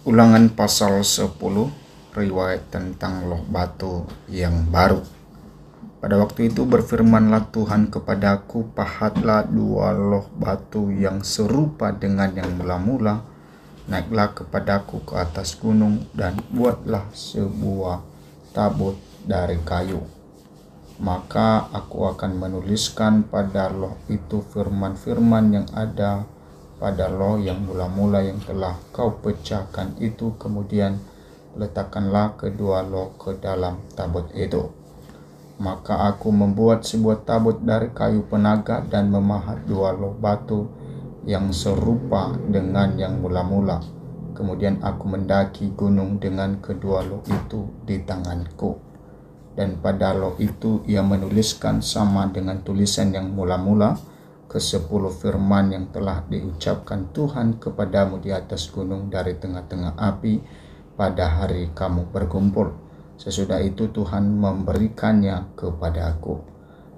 Ulangan pasal 10, riwayat tentang loh batu yang baru. Pada waktu itu berfirmanlah Tuhan kepadaku, pahatlah 2 loh batu yang serupa dengan yang mula-mula, naiklah kepadaku ke atas gunung dan buatlah sebuah tabut dari kayu. Maka aku akan menuliskan pada loh itu firman-firman yang ada pada loh yang mula-mula yang telah kau pecahkan itu. Kemudian letakkanlah kedua loh ke dalam tabut itu. Maka aku membuat sebuah tabut dari kayu penaga dan memahat 2 loh batu yang serupa dengan yang mula-mula. Kemudian aku mendaki gunung dengan kedua loh itu di tanganku. Dan pada loh itu ia menuliskan sama dengan tulisan yang mula-mula ke-10 firman yang telah diucapkan Tuhan kepadamu di atas gunung dari tengah-tengah api pada hari kamu berkumpul. Sesudah itu Tuhan memberikannya kepada aku.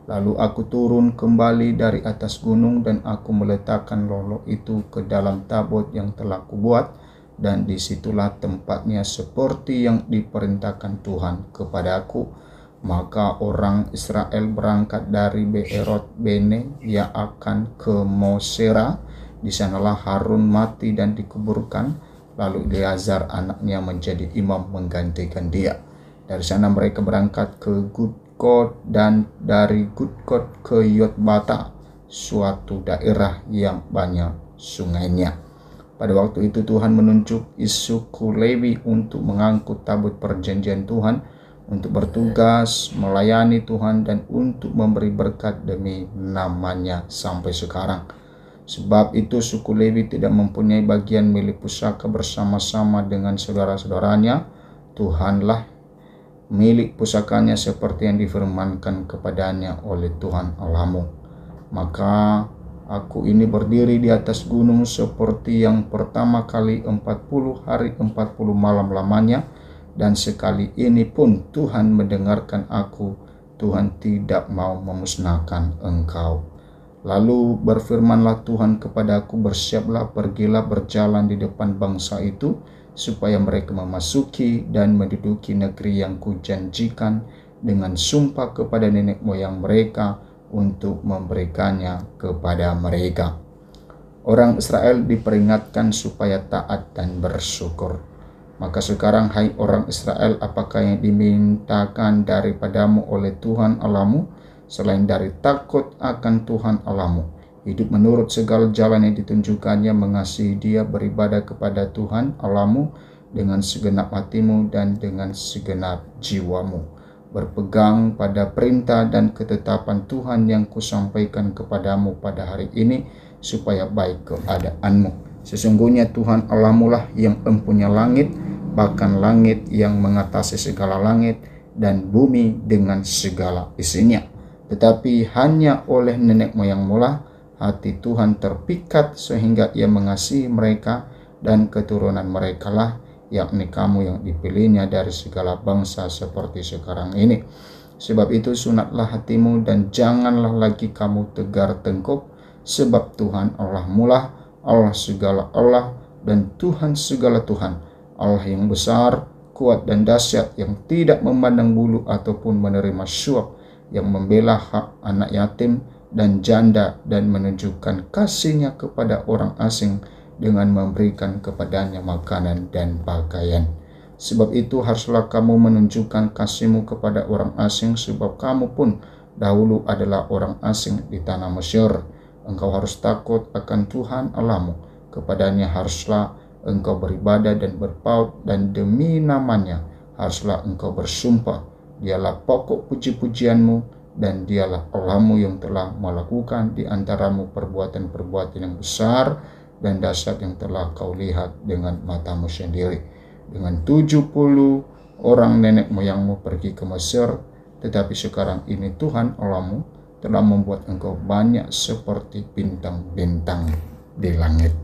Lalu aku turun kembali dari atas gunung dan aku meletakkan loh itu ke dalam tabut yang telah kubuat, dan disitulah tempatnya seperti yang diperintahkan Tuhan kepada aku. Maka orang Israel berangkat dari Beerot Bene, ia akan ke Mosera. Di sanalah Harun mati dan dikuburkan. Lalu Eleazar anaknya menjadi imam menggantikan dia. Dari sana mereka berangkat ke Gudkot, dan dari Gudkot ke Yotbata, suatu daerah yang banyak sungainya. Pada waktu itu Tuhan menunjuk suku Lewi untuk mengangkut tabut perjanjian Tuhan, untuk bertugas melayani Tuhan dan untuk memberi berkat demi namanya sampai sekarang. Sebab itu suku Lewi tidak mempunyai bagian milik pusaka bersama-sama dengan saudara-saudaranya. Tuhanlah milik pusakanya seperti yang difirmankan kepadanya oleh Tuhan Allahmu. Maka aku ini berdiri di atas gunung seperti yang pertama kali 40 hari 40 malam lamanya. Dan sekali ini pun Tuhan mendengarkan aku. Tuhan tidak mau memusnahkan engkau. Lalu berfirmanlah Tuhan kepadaku, bersiaplah, pergilah berjalan di depan bangsa itu, supaya mereka memasuki dan menduduki negeri yang kujanjikan dengan sumpah kepada nenek moyang mereka untuk memberikannya kepada mereka. Orang Israel diperingatkan supaya taat dan bersyukur. Maka sekarang, hai orang Israel, apakah yang dimintakan daripadamu oleh Tuhan Allahmu selain dari takut akan Tuhan Allahmu, hidup menurut segala jalan yang ditunjukkannya, mengasihi Dia, beribadah kepada Tuhan Allahmu dengan segenap hatimu dan dengan segenap jiwamu, berpegang pada perintah dan ketetapan Tuhan yang kusampaikan kepadamu pada hari ini, supaya baik keadaanmu. Sesungguhnya Tuhan Allahmu lah yang empunya langit, bahkan langit yang mengatasi segala langit, dan bumi dengan segala isinya. Tetapi hanya oleh nenek moyangmu lah hati Tuhan terpikat, sehingga ia mengasihi mereka dan keturunan mereka lah, yakni kamu yang dipilihnya dari segala bangsa seperti sekarang ini. Sebab itu sunatlah hatimu dan janganlah lagi kamu tegar tengkuk, sebab Tuhan Allahmu lah Allah segala Allah dan Tuhan segala Tuhan, Allah yang besar, kuat dan dahsyat, yang tidak memandang bulu ataupun menerima suap, yang membela hak anak yatim dan janda dan menunjukkan kasih-Nya kepada orang asing dengan memberikan kepadanya makanan dan pakaian. Sebab itu haruslah kamu menunjukkan kasih-Mu kepada orang asing, sebab kamu pun dahulu adalah orang asing di tanah Mesir. Engkau harus takut akan Tuhan Allahmu, kepadanya haruslah engkau beribadah dan berpaut, dan demi namanya haruslah engkau bersumpah. Dialah pokok puji-pujianmu, dan dialah Allahmu yang telah melakukan di antaramu perbuatan-perbuatan yang besar dan dahsyat yang telah kau lihat dengan matamu sendiri. Dengan 70 orang nenek moyangmu pergi ke Mesir, tetapi sekarang ini Tuhan Allahmu telah membuat engkau banyak seperti bintang-bintang di langit.